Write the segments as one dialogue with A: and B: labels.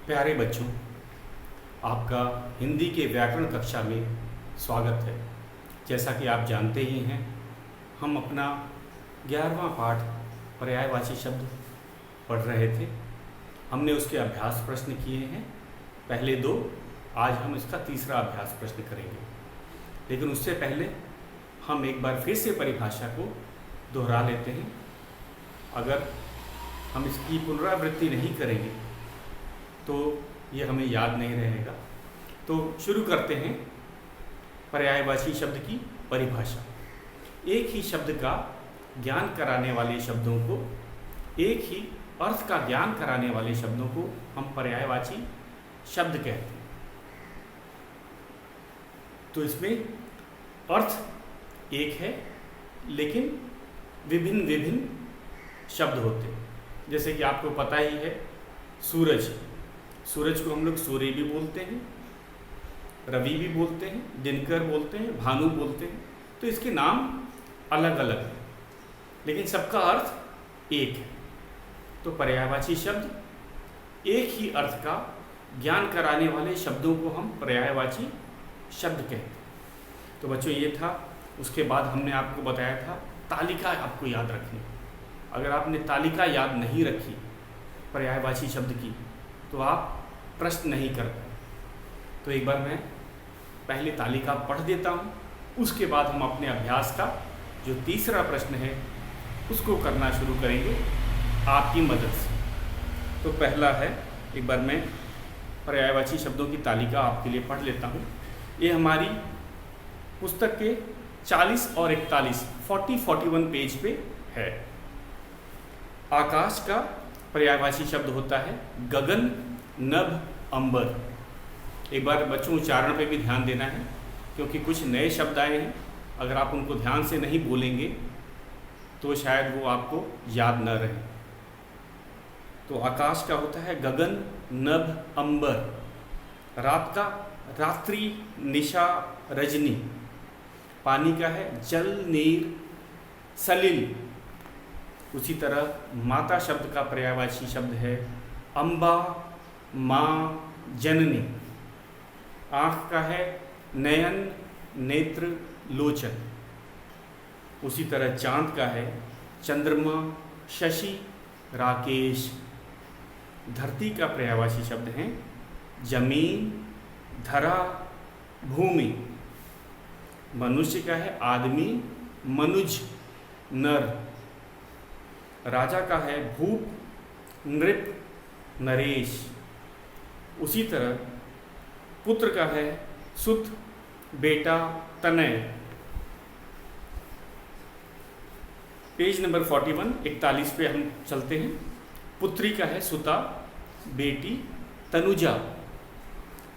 A: प्यारे बच्चों, आपका हिंदी के व्याकरण कक्षा में स्वागत है। जैसा कि आप जानते ही हैं, हम अपना 11वां पाठ पर्यायवाची शब्द पढ़ रहे थे। हमने उसके अभ्यास प्रश्न किए हैं, पहले 2। आज हम इसका तीसरा अभ्यास प्रश्न करेंगे। लेकिन उससे पहले हम एक बार फिर से परिभाषा को दोहरा लेते हैं। अगर हम इसकी पुनरावृत्ति नहीं करेंगे तो ये हमें याद नहीं रहेगा। तो शुरू करते हैं पर्यायवाची शब्द की परिभाषा। एक ही शब्द का ज्ञान कराने वाले शब्दों को, एक ही अर्थ का ज्ञान कराने वाले शब्दों को हम पर्यायवाची शब्द कहते हैं। तो इसमें अर्थ एक है, लेकिन विभिन्न विभिन्न शब्द होते हैं। जैसे कि आपको पता ही है, सूरज, सूरज को हम लोग सूर्य भी बोलते हैं, रवि भी बोलते हैं, दिनकर बोलते हैं, भानु बोलते हैं। तो इसके नाम अलग अलग हैं, लेकिन सबका अर्थ एक है। तो पर्यायवाची शब्द एक ही अर्थ का ज्ञान कराने वाले शब्दों को हम पर्यायवाची शब्द कहते हैं। तो बच्चों ये था। उसके बाद हमने आपको बताया था तालिका आपको याद रखनी। अगर आपने तालिका याद नहीं रखी पर्यायवाची शब्द की तो आप प्रश्न नहीं कर पाए। तो एक बार मैं पहले तालिका पढ़ देता हूँ, उसके बाद हम अपने अभ्यास का जो तीसरा प्रश्न है उसको करना शुरू करेंगे आपकी मदद से। तो पहला है, एक बार मैं पर्यायवाची शब्दों की तालिका आपके लिए पढ़ लेता हूँ। ये हमारी पुस्तक के 40 और 41 41 पेज पे है। आकाश का पर्यायवाची शब्द होता है गगन, नभ, अंबर। एक बार बच्चों उच्चारण पे भी ध्यान देना है, क्योंकि कुछ नए शब्द आए हैं। अगर आप उनको ध्यान से नहीं बोलेंगे तो शायद वो आपको याद न रहे। तो आकाश का होता है गगन, नभ, अंबर। रात का रात्रि, निशा, रजनी। पानी का है जल, नीर, सलिल। उसी तरह माता शब्द का पर्यायवाची शब्द है अम्बा, माँ, जननी। आँख का है नयन, नेत्र, लोचन। उसी तरह चांद का है चंद्रमा, शशि, राकेश। धरती का पर्यायवाची शब्द है जमीन, धरा, भूमि। मनुष्य का है आदमी, मनुज, नर। राजा का है भूप, नृप, नरेश। उसी तरह पुत्र का है सुत, बेटा, तनय। पेज नंबर 41 पे हम चलते हैं। पुत्री का है सुता, बेटी, तनुजा।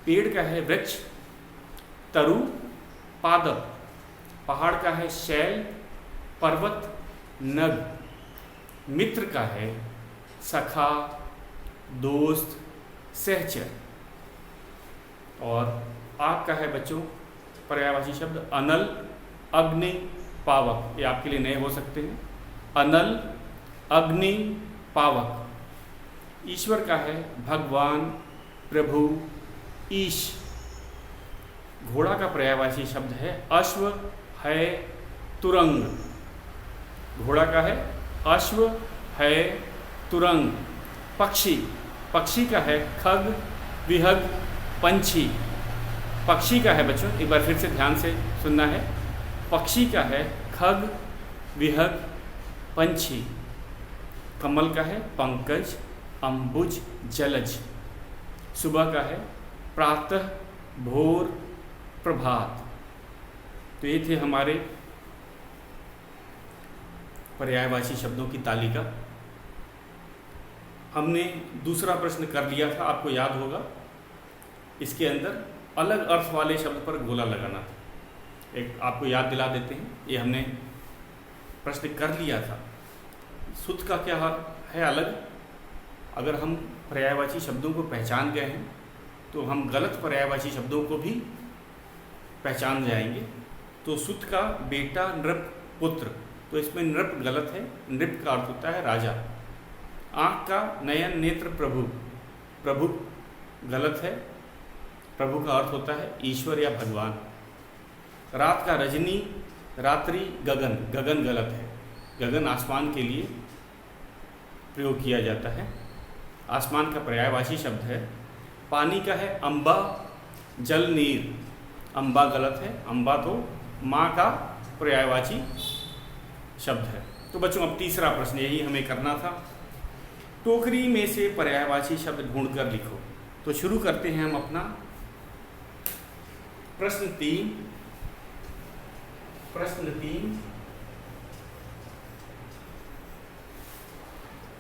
A: पेड़ का है वृक्ष, तरु, पादप। पहाड़ का है शैल, पर्वत, नग। मित्र का है सखा, दोस्त, सहचर। और आग का है बच्चों पर्यायवाची शब्द अनल, अग्नि, पावक। ये आपके लिए नए हो सकते हैं। अनल, अग्नि, पावक। ईश्वर का है भगवान, प्रभु, ईश। घोड़ा का पर्यायवाची शब्द है अश्व, है, तुरंग। घोड़ा का है अश्व, है, तुरंग। पक्षी, पक्षी का है खग, विहग, पंछी। पक्षी का है बच्चों, एक बार फिर से ध्यान से सुनना है। पक्षी का है खग, विहग, पंछी। कमल का है पंकज, अम्बुज, जलज। सुबह का है प्रातः, भोर, प्रभात। तो ये थे हमारे पर्यायवाची शब्दों की तालिका। हमने दूसरा प्रश्न कर लिया था, आपको याद होगा। इसके अंदर अलग अर्थ वाले शब्द पर गोला लगाना था। एक आपको याद दिला देते हैं, ये हमने प्रश्न कर लिया था। सुत का क्या है अलग। अगर हम पर्यायवाची शब्दों को पहचान गए हैं तो हम गलत पर्यायवाची शब्दों को भी पहचान जाएंगे। तो सुत का बेटा, नृप, पुत्र। तो इसमें नृप गलत है। नृप का अर्थ होता है राजा। आँख का नयन, नेत्र, प्रभु, प्रभु। गलत है। प्रभु का अर्थ होता है ईश्वर या भगवान। रात का रजनी, रात्रि, गगन, गगन गलत है। गगन आसमान के लिए प्रयोग किया जाता है, आसमान का पर्यायवाची शब्द है। पानी का है अम्बा, जल, नीर, अम्बा गलत है। अम्बा तो माँ का पर्यायवाची शब्द है। तो बच्चों अब तीसरा प्रश्न यही हमें करना था, टोकरी में से पर्यायवाची शब्द ढूंढकर लिखो। तो शुरू करते हैं हम अपना प्रश्न 3।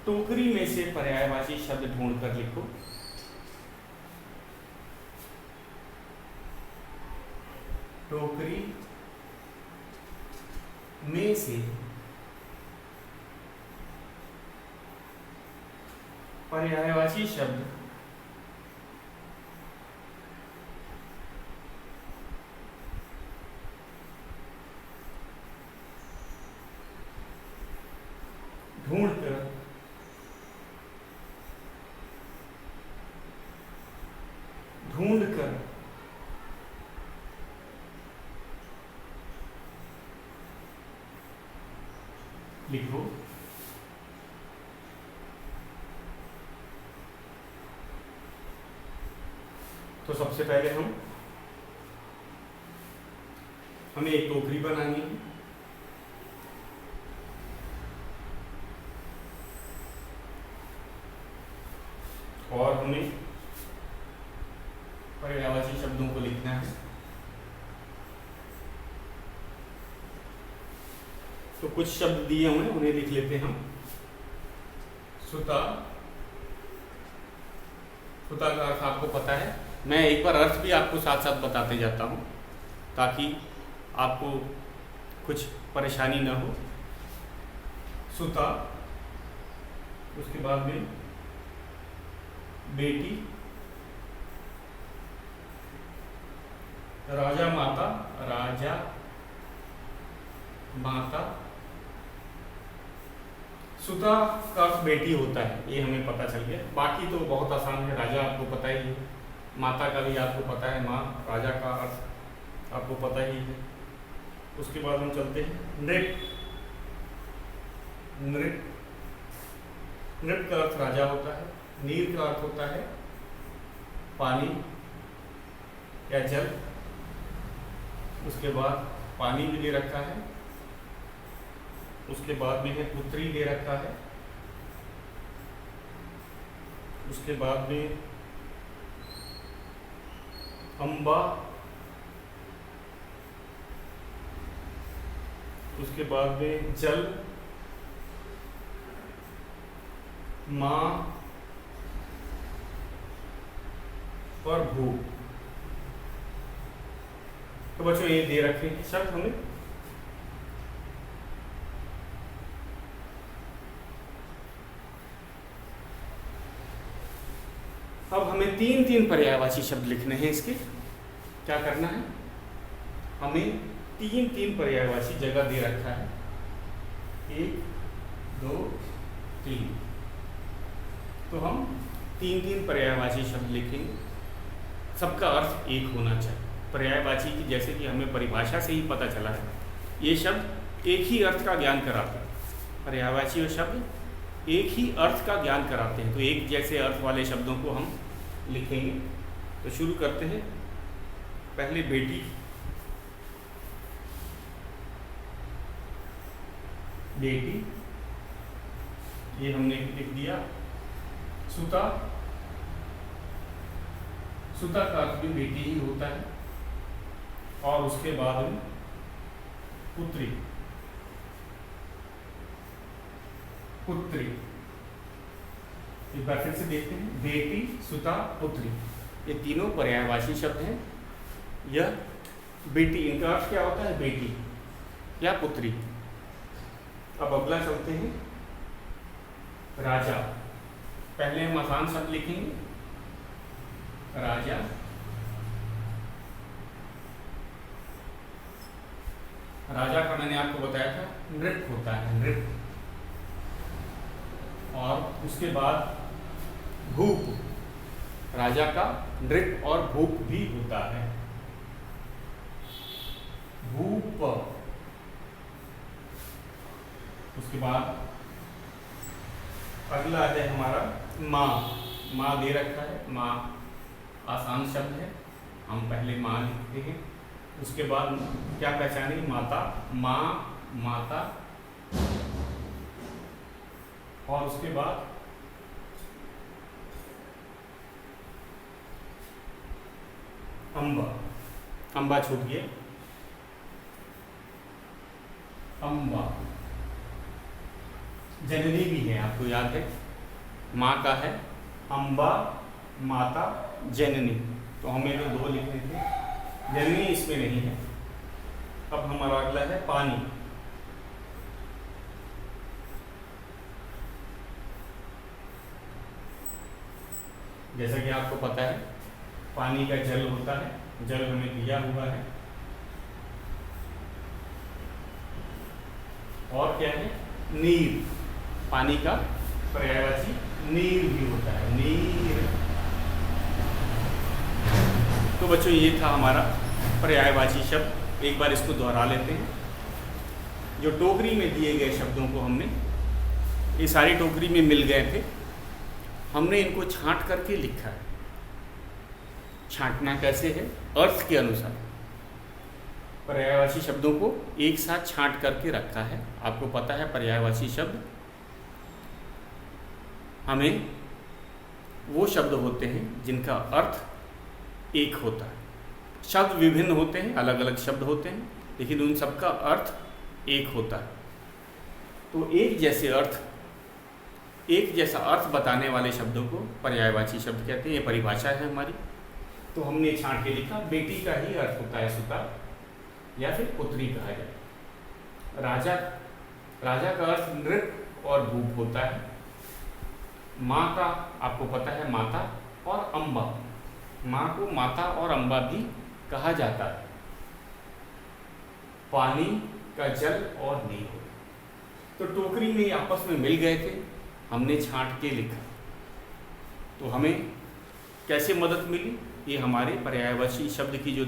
A: टोकरी में से पर्यायवाची शब्द ढूंढकर लिखो। टोकरी में से पर्यायवाची शब्द ढूंढकर लिखो। तो सबसे पहले हमें एक टोकरी बनानी है। और हमें पर्यायवाची शब्दों को लिखना है। तो कुछ शब्द दिए हुए हैं, उन्हें लिख लेते हैं हम। सुता, सुता का अर्थ आपको पता है। मैं एक बार अर्थ भी आपको साथ साथ बताते जाता हूँ ताकि आपको कुछ परेशानी ना हो। सुता, उसके बाद में बेटी, राजा माता, राजा माता। सुता का अर्थ बेटी होता है, ये हमें पता चल गया। बाकी तो बहुत आसान है। राजा आपको पता ही है, माता का भी आपको पता है, माँ। राजा का अर्थ आपको पता ही है। उसके बाद हम चलते हैं नृप। नृप, नृप का अर्थ राजा होता है। नीर का अर्थ होता है पानी या जल। उसके बाद पानी भी दे रखा है। उसके बाद में है पुत्री दे रखा है। उसके बाद में अम्बा। उसके बाद में जल, माँ और भू। तो बच्चों ये दे रखे हैं शब्द हमें। अब हमें 3-3 पर्यायवाची शब्द लिखने हैं। इसके क्या करना है, हमें 3-3 पर्यायवाची जगह दे रखा है। 1, 2, 3। तो हम 3-3 पर्यायवाची शब्द लिखेंगे। सबका अर्थ एक होना चाहिए। पर्यायवाची की जैसे कि हमें परिभाषा से ही पता चला है, ये शब्द एक ही अर्थ का ज्ञान कराते हैं। पर्यायवाची और शब्द एक ही अर्थ का ज्ञान कराते हैं। तो एक जैसे अर्थ वाले शब्दों को हम लिखेंगे। तो शुरू करते हैं। पहले बेटी, बेटी, ये हमने लिख दिया। सुता, सुता का अर्थ भी बेटी ही होता है। और उसके बाद में पुत्री, पुत्री। एक बार फिर से देखते हैं, बेटी, सुता, पुत्री, ये तीनों पर्यायवाची शब्द हैं। यह बेटी, इनका अर्थ क्या होता है, बेटी या पुत्री। अब अगला चलते हैं, राजा। पहले हम आसान शब्द लिखेंगे, राजा। राजा का मैंने आपको बताया था नृप होता है, नृप। और उसके बाद भूप, राजा का नृप और भूप भी होता है। भूप। उसके बाद अगला है हमारा माँ। माँ दे रखा है, माँ आसान शब्द है, हम पहले माँ लिखते हैं। उसके बाद क्या पहचानेंगे? माता, माँ, माता, और उसके बाद अम्बा। अम्बा छूट गया, अम्बा। जननी भी है, आपको याद है, माँ का है अम्बा, माता, जननी। तो हमें तो दो लिखने थे, जननी इसमें नहीं है। अब हमारा अगला है पानी। जैसा कि आपको पता है, पानी का जल होता है, जल हमें दिया हुआ है। और क्या है? नीर। पानी का पर्यायवाची नीर भी होता है, नीर। तो बच्चों, ये था हमारा पर्यायवाची शब्द। एक बार इसको दोहरा लेते हैं। जो टोकरी में दिए गए शब्दों को हमने, ये सारी टोकरी में मिल गए थे, हमने इनको छांट करके लिखा है। छांटना कैसे है? अर्थ के अनुसार पर्यायवाची शब्दों को एक साथ छांट करके रखा है। आपको पता है, पर्यायवाची शब्द हमें वो शब्द होते हैं जिनका अर्थ एक होता है। शब्द विभिन्न होते हैं, अलग अलग शब्द होते हैं, लेकिन उन सबका अर्थ एक होता है। तो एक जैसा अर्थ बताने वाले शब्दों को पर्यायवाची शब्द कहते हैं। ये परिभाषा है हमारी। तो हमने छांट के लिखा, बेटी का ही अर्थ होता है सुता, या फिर पुत्री कहा जाए। राजा का अर्थ नृप और भूप होता है। माँ का आपको पता है माता और अम्बा। माँ को माता और अम्बा भी कहा जाता है। पानी का जल और नीर। तो टोकरी में आपस में मिल गए थे, हमने छांट के लिखा। तो हमें कैसे मदद मिली? ये हमारे पर्यायवाची शब्द की जो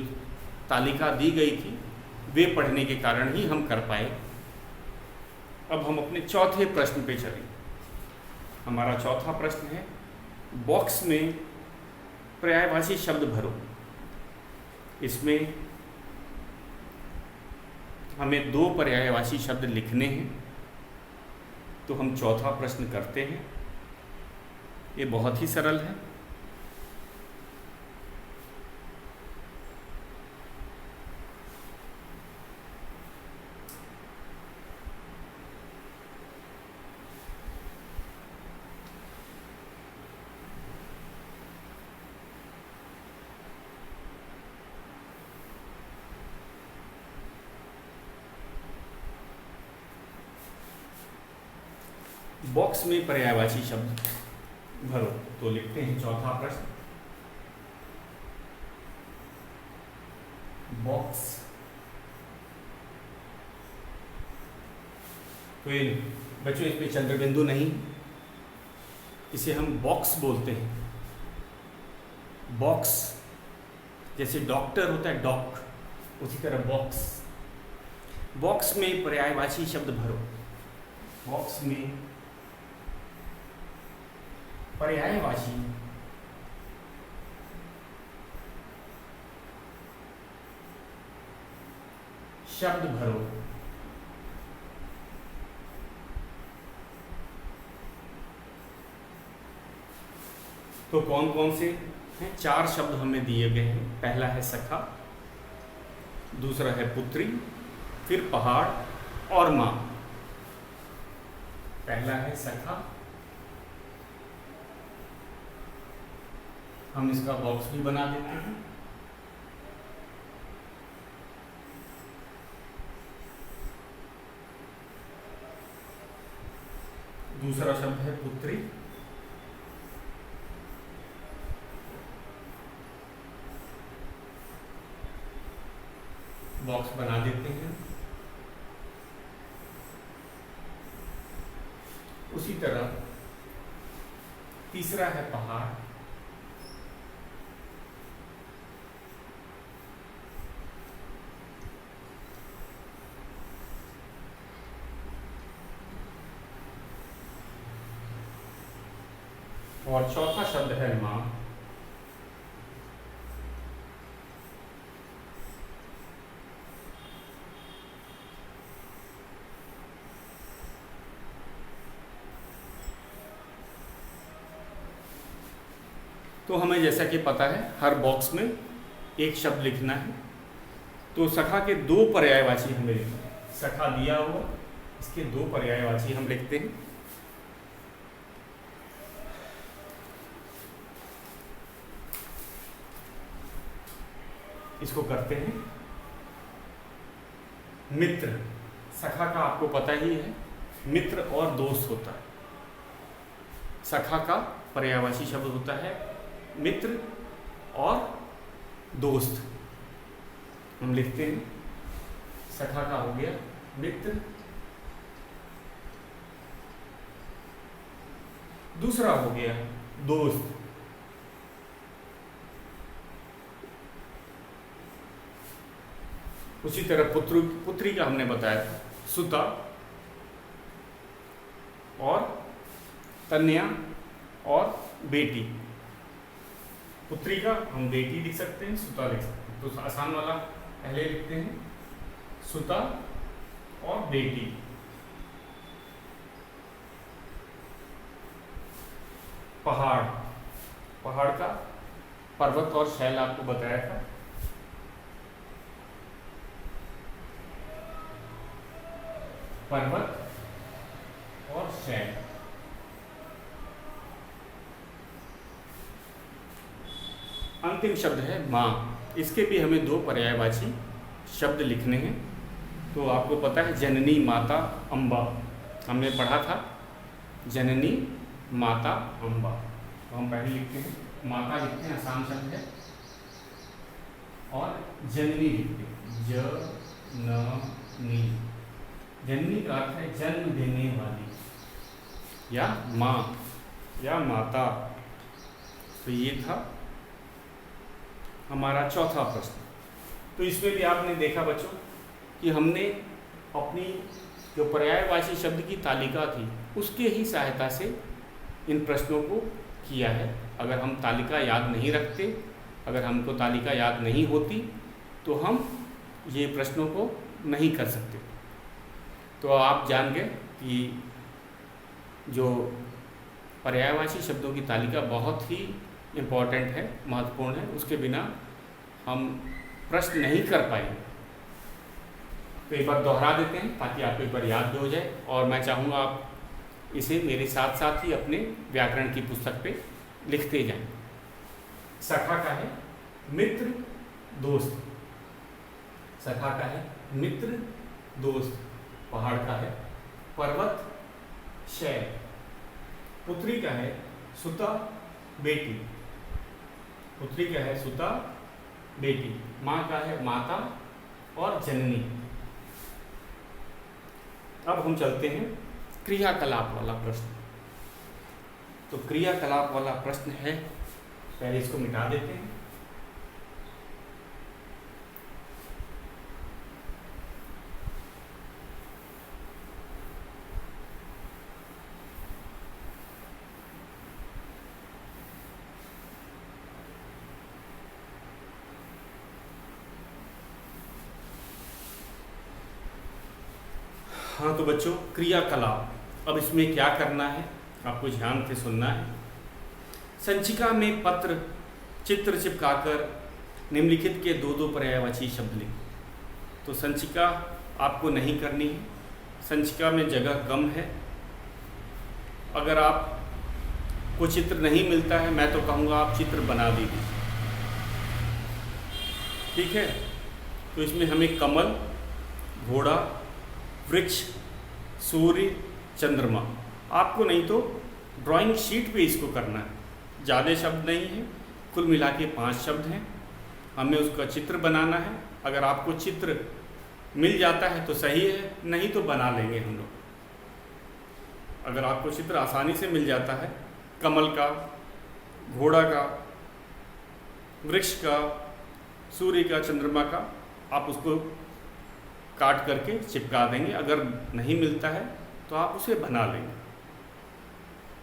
A: तालिका दी गई थी, वे पढ़ने के कारण ही हम कर पाए। अब हम अपने चौथे प्रश्न पे चलें। हमारा चौथा प्रश्न है, बॉक्स में पर्यायवाची शब्द भरो। इसमें हमें दो पर्यायवाची शब्द लिखने हैं। तो हम चौथा प्रश्न करते हैं। ये बहुत ही सरल है। बॉक्स में पर्यायवाची शब्द भरो। तो लिखते हैं चौथा प्रश्न, बॉक्स। तो ये बच्चों, इसमें चंद्र बिंदु नहीं, इसे हम बॉक्स बोलते हैं। बॉक्स, जैसे डॉक्टर होता है डॉक, उसी तरह बॉक्स। बॉक्स में पर्यायवाची शब्द भरो। बॉक्स में पर्यायवाची शब्द भरो। तो कौन कौन से हैं? 4 शब्द हमें दिए गए हैं। पहला है सखा, दूसरा है पुत्री, फिर पहाड़ और माँ। पहला है सखा, हम इसका बॉक्स भी बना देते हैं। दूसरा शब्द है पुत्री, बॉक्स बना देते हैं। उसी तरह तीसरा है पहाड़, और चौथा शब्द है माँ। तो हमें जैसा कि पता है हर बॉक्स में एक शब्द लिखना है। तो सखा के दो पर्यायवाची हमें लिखना है। सखा दिया हुआ, इसके दो पर्यायवाची हम लिखते हैं। इसको करते हैं मित्र। सखा का आपको पता ही है, मित्र और दोस्त होता है। सखा का पर्यायवाची शब्द होता है मित्र और दोस्त। हम लिखते हैं सखा का हो गया मित्र, दूसरा हो गया दोस्त। उसी तरह पुत्री का हमने बताया था सुता और कन्या और बेटी। पुत्री का हम बेटी लिख सकते हैं, सुता लिख सकते हैं। तो आसान वाला पहले लिखते हैं सुता और बेटी। पहाड़, पहाड़ का पर्वत और शैल आपको बताया था। पर्वत और शैल। अंतिम शब्द है माँ। इसके भी हमें दो पर्यायवाची शब्द लिखने हैं। तो आपको पता है जननी माता अम्बा, हमने पढ़ा था जननी माता अम्बा। तो हम पहले लिखते हैं माता, लिखते हैं आसान शब्द है, और जननी लिखते हैं जननी। जननी का अर्थ है जन्म देने वाली या माँ या माता। तो ये था हमारा चौथा प्रश्न। तो इसमें भी आपने देखा बच्चों कि हमने अपनी जो पर्यायवाची शब्द की तालिका थी उसके ही सहायता से इन प्रश्नों को किया है। अगर हम तालिका याद नहीं रखते, अगर हमको तालिका याद नहीं होती तो हम ये प्रश्नों को नहीं कर सकते। तो आप जान गए कि जो पर्यायवाची शब्दों की तालिका बहुत ही इम्पॉर्टेंट है, महत्वपूर्ण है। उसके बिना हम प्रश्न नहीं कर पाएंगे। तो एक बार दोहरा देते हैं ताकि आपको एक बार याद भी हो जाए। और मैं चाहूँगा आप इसे मेरे साथ साथ ही अपने व्याकरण की पुस्तक पे लिखते जाएं। सखा का है मित्र दोस्त, सखा का है मित्र दोस्त। पहाड़ का है पर्वत शैल। पुत्री का है सुता बेटी, पुत्री का है सुता बेटी। माँ का है माता और जननी। अब हम चलते हैं क्रियाकलाप वाला प्रश्न। तो क्रियाकलाप वाला प्रश्न है, पहले इसको मिटा देते हैं। हाँ तो बच्चों क्रियाकलाप, अब इसमें क्या करना है आपको ध्यान से सुनना है। संचिका में पत्र चित्र चिपकाकर निम्नलिखित के दो दो पर्यायवाची शब्द लिखें। तो संचिका आपको नहीं करनी है, संचिका में जगह कम है। अगर आपको चित्र नहीं मिलता है मैं तो कहूँगा आप चित्र बना दीजिए, ठीक है। तो इसमें हमें कमल, घोड़ा, वृक्ष, सूर्य, चंद्रमा, आपको नहीं तो ड्राइंग शीट पे इसको करना है। ज़्यादा शब्द नहीं है, कुल मिला के 5 शब्द हैं। हमें उसका चित्र बनाना है। अगर आपको चित्र मिल जाता है तो सही है, नहीं तो बना लेंगे हम लोग। अगर आपको चित्र आसानी से मिल जाता है कमल का, घोड़ा का, वृक्ष का, सूर्य का, चंद्रमा का, आप उसको काट करके चिपका देंगे। अगर नहीं मिलता है तो आप उसे बना लेंगे।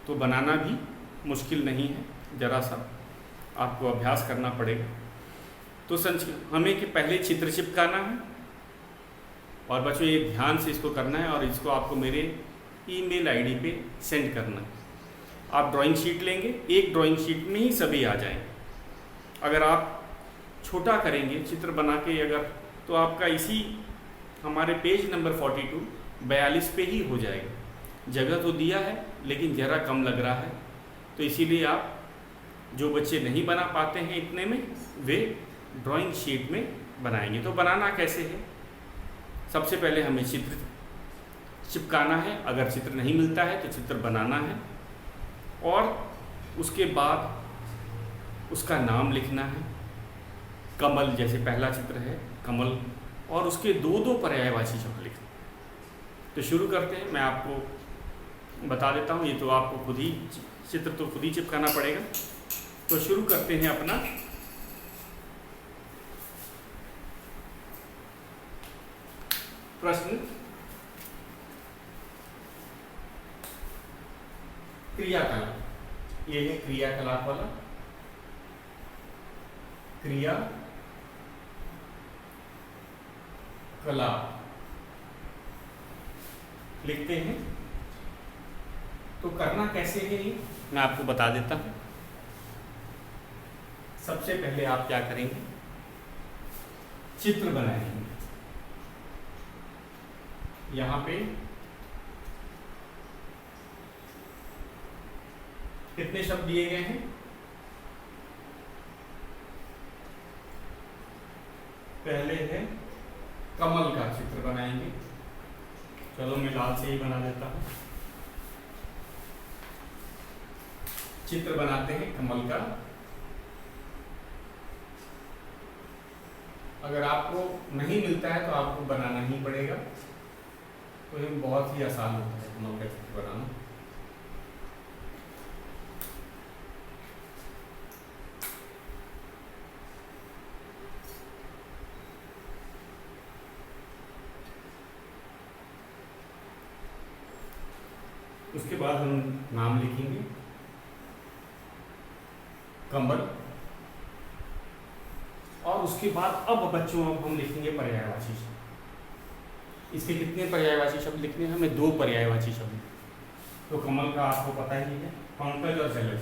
A: तो बनाना भी मुश्किल नहीं है, ज़रा सा आपको अभ्यास करना पड़ेगा। तो हमें कि पहले चित्र चिपकाना है और बच्चों ये ध्यान से इसको करना है और इसको आपको मेरे ईमेल आईडी पे सेंड करना है। आप ड्राइंग शीट लेंगे, एक ड्राइंग शीट में ही सभी आ जाएंगे। अगर आप छोटा करेंगे चित्र बना के अगर, तो आपका इसी हमारे पेज नंबर 42 पे ही हो जाएगा। जगह तो दिया है लेकिन ज़रा कम लग रहा है, तो इसीलिए आप जो बच्चे नहीं बना पाते हैं इतने में, वे ड्राइंग शीट में बनाएंगे। तो बनाना कैसे है, सबसे पहले हमें चित्र चिपकाना है। अगर चित्र नहीं मिलता है तो चित्र बनाना है और उसके बाद उसका नाम लिखना है। कमल जैसे पहला चित्र है कमल, और उसके दो पर्यायवाची शब्द लिखना। तो शुरू करते हैं, मैं आपको बता देता हूँ। ये तो आपको खुद ही चित्र तो खुद ही चिपकाना पड़ेगा। तो शुरू करते हैं अपना प्रश्न। क्रियाकलाप, ये है क्रियाकलाप वाला। क्रिया कलाप लिखते हैं। तो करना कैसे है ये मैं आपको बता देता हूँ। सबसे पहले आप क्या करेंगे, चित्र बनाएंगे। यहाँ पे कितने शब्द दिए गए हैं, पहले है कमल का चित्र बनाएंगे। चलो मैं लाल से ही बना देता हूँ। चित्र बनाते हैं कमल का। अगर आपको नहीं मिलता है तो आपको बनाना ही पड़ेगा। तो ये बहुत ही आसान होता है कमल का चित्र बनाना। उसके बाद हम नाम लिखेंगे कमल, और उसके बाद अब बच्चों अब हम लिखेंगे पर्यायवाची शब्द। इसके कितने पर्यायवाची शब्द लिखने हैं हमें? 2 पर्यायवाची शब्द। तो कमल का आपको पता ही है, पंकज और जलज।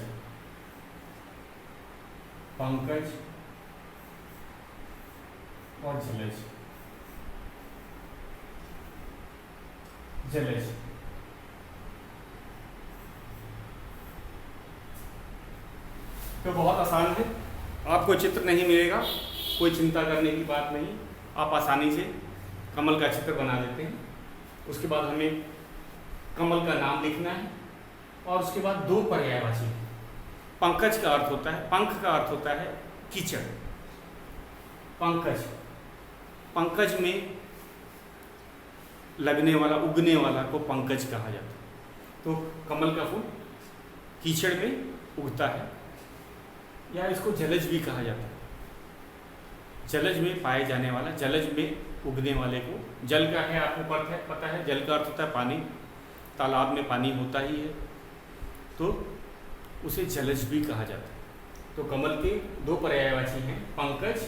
A: पंकज और जलज, जलज। तो बहुत आसान है, आपको चित्र नहीं मिलेगा कोई चिंता करने की बात नहीं, आप आसानी से कमल का चित्र बना देते हैं। उसके बाद हमें कमल का नाम लिखना है और उसके बाद 2 पर्यायवाची। पंकज का अर्थ होता है, पंख का अर्थ होता है कीचड़। पंकज, पंकज में लगने वाला, उगने वाला को पंकज कहा जाता है। तो कमल का फूल कीचड़ में उगता है, या इसको जलज भी कहा जाता है। जलज में पाए जाने वाला, जलज में उगने वाले को, जल का है आपको पता है, जल का अर्थ होता है पानी। तालाब में पानी होता ही है तो उसे जलज भी कहा जाता है। तो कमल के 2 पर्यायवाची हैं, पंकज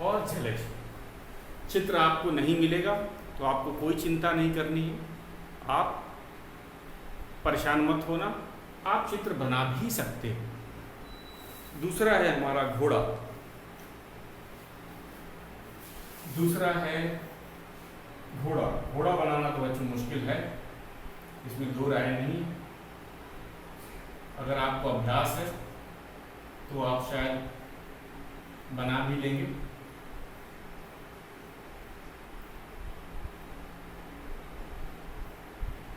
A: और जलज। चित्र आपको नहीं मिलेगा तो आपको कोई चिंता नहीं करनी है, आप परेशान मत होना, आप चित्र बना भी सकते हो। दूसरा है हमारा घोड़ा। दूसरा है घोड़ा। घोड़ा बनाना तो बच्चों मुश्किल है, इसमें 2 राय नहीं। अगर आपको अभ्यास है तो आप शायद बना भी लेंगे।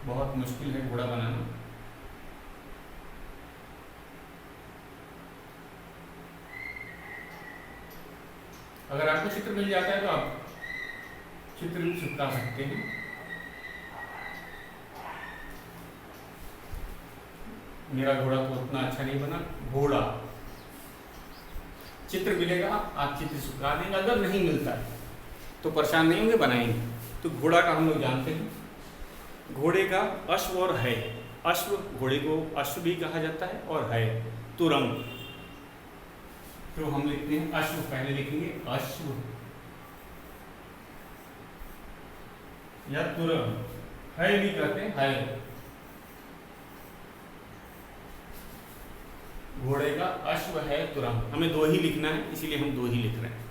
A: बहुत मुश्किल है घोड़ा बनाना। अगर आपको चित्र मिल जाता है तो आप चित्र भी चिपका सकते हैं। मेरा घोड़ा तो उतना अच्छा नहीं बना। घोड़ा चित्र मिलेगा, आप चित्र चिपका देंगे। अगर नहीं मिलता है तो परेशान नहीं होंगे, बनाएंगे। तो घोड़ा का हम लोग जानते हैं, घोड़े का अश्व और है। अश्व, घोड़े को अश्व भी कहा जाता है, और है तुरंग। तो हम लिखते हैं अश्व, पहले लिखेंगे अश्व या तुरंग, है भी कहते हैं, है। घोड़े का अश्व है तुरंग, हमें दो ही लिखना है, इसीलिए हम दो ही लिख रहे हैं,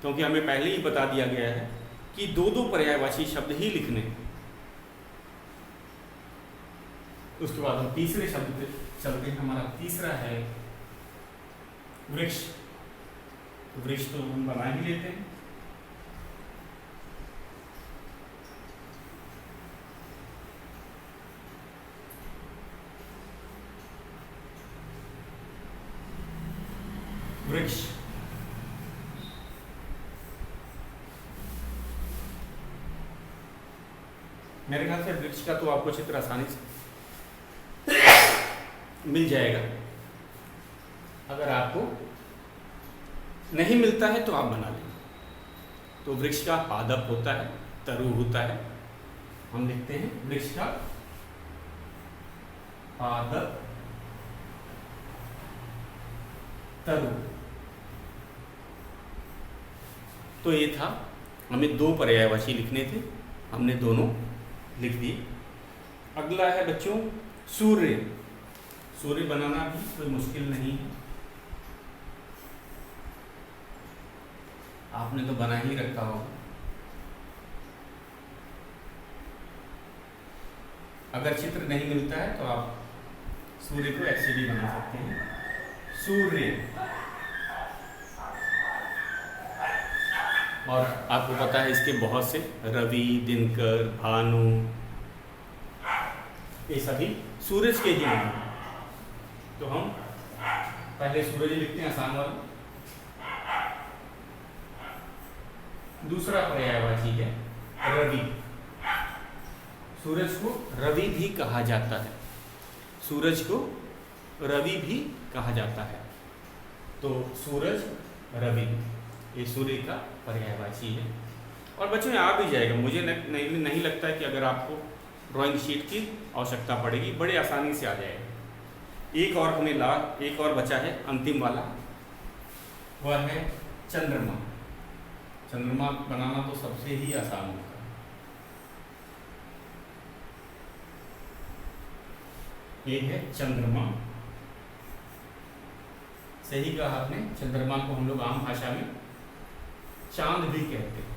A: क्योंकि हमें पहले ही बता दिया गया है कि दो दो पर्यायवाची शब्द ही लिखने हैं। उसके बाद हम तीसरे शब्द पे चलते हैं। हमारा तीसरा है वृक्ष। वृक्ष तो हम बना ही लेते हैं। वृक्ष, मेरे ख्याल से वृक्ष का तो आपको चित्र आसानी से मिल जाएगा। अगर आपको नहीं मिलता है तो आप बना लेंगे। तो वृक्ष का पादप होता है, तरु होता है, हम लिखते हैं वृक्ष का पादप तरु। तो ये था, हमें दो पर्यायवाची लिखने थे, हमने दोनों लिख दिए। अगला है बच्चों सूर्य। सूर्य बनाना भी कोई मुश्किल नहीं है, आपने तो बना ही रखा होगा। अगर चित्र नहीं मिलता है तो आप सूर्य को ऐसे भी बना सकते हैं, सूर्य। और आपको पता है इसके बहुत से, रवि, दिनकर, भानु, ये सभी सूरज के ही हैं। तो हम पहले सूरज लिखते हैं, आसान वाला। दूसरा पर्यायवाची है रवि। सूरज को रवि भी कहा जाता है, सूरज को रवि भी कहा जाता है। तो सूरज, रवि, ये सूर्य का पर्यायवाची है। और बच्चों में आ भी जाएगा, मुझे नहीं लगता है कि अगर आपको ड्राइंग शीट की आवश्यकता पड़ेगी, बड़े आसानी से आ जाएगा। एक और हमें एक और बचा है, अंतिम वाला, वह है चंद्रमा। चंद्रमा बनाना तो सबसे ही आसान होता है। ये है चंद्रमा, सही कहा आपने। चंद्रमा को हम लोग आम भाषा में चांद भी कहते हैं।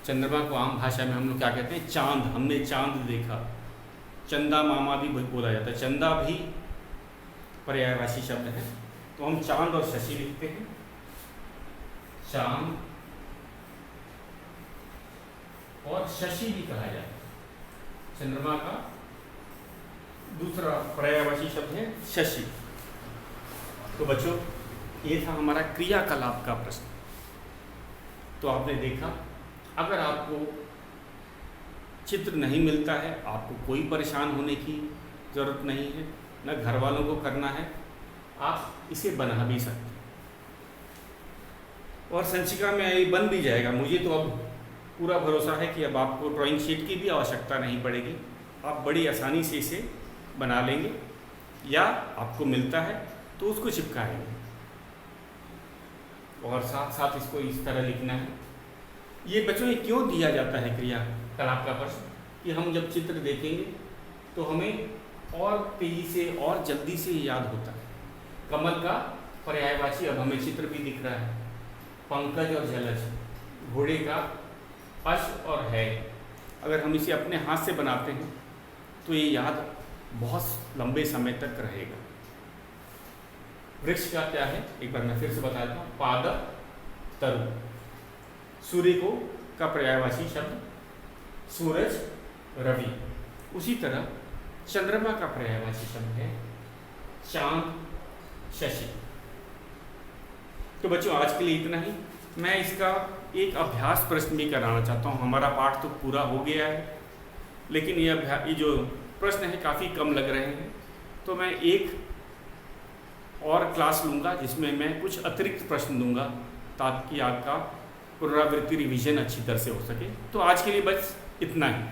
A: चंद्रमा को आम भाषा में हम लोग क्या कहते हैं? चांद। हमने चांद देखा, चंदा मामा भी बोला जाता है, चंदा भी पर्यायवाची शब्द है। तो हम चांद और शशि लिखते हैं, चांद और शशि भी कहा जाता है। चंद्रमा का दूसरा पर्यायवाची शब्द है शशि। तो बच्चों ये था हमारा क्रियाकलाप का प्रश्न। तो आपने देखा, अगर आपको चित्र नहीं मिलता है, आपको कोई परेशान होने की ज़रूरत नहीं है, न घर वालों को करना है, आप इसे बना भी सकते हैं और संचिका में ये बन भी जाएगा। मुझे तो अब पूरा भरोसा है कि अब आपको ड्राइंग शीट की भी आवश्यकता नहीं पड़ेगी, आप बड़ी आसानी से इसे बना लेंगे, या आपको मिलता है तो उसको चिपकाएंगे और साथ साथ इसको इस तरह लिखना है। ये बच्चों ये क्यों दिया जाता है क्रियाकलाप का प्रश्न, कि हम जब चित्र देखेंगे तो हमें और तेजी से और जल्दी से याद होता है। कमल का पर्यायवाची अब हमें चित्र भी दिख रहा है, पंकज और जलज, घोड़े का अश्व और है। अगर हम इसे अपने हाथ से बनाते हैं तो ये याद बहुत लंबे समय तक रहेगा। वृक्ष का क्या है, एक बार मैं फिर से बता देता हूँ, पादप तरु। सूर्य को का पर्यायवाची शब्द सूरज, रवि। उसी तरह चंद्रमा का पर्यायवाची शब्द है चांद, शशि। तो बच्चों आज के लिए इतना ही। मैं इसका एक अभ्यास प्रश्न भी कराना चाहता हूँ। हमारा पाठ तो पूरा हो गया है, लेकिन ये जो प्रश्न है काफ़ी कम लग रहे हैं, तो मैं एक और क्लास लूँगा जिसमें मैं कुछ अतिरिक्त प्रश्न दूंगा ताकि आपका पुनरावृत्ति रिवीजन अच्छी तरह से हो सके। तो आज के लिए बस इतना ही।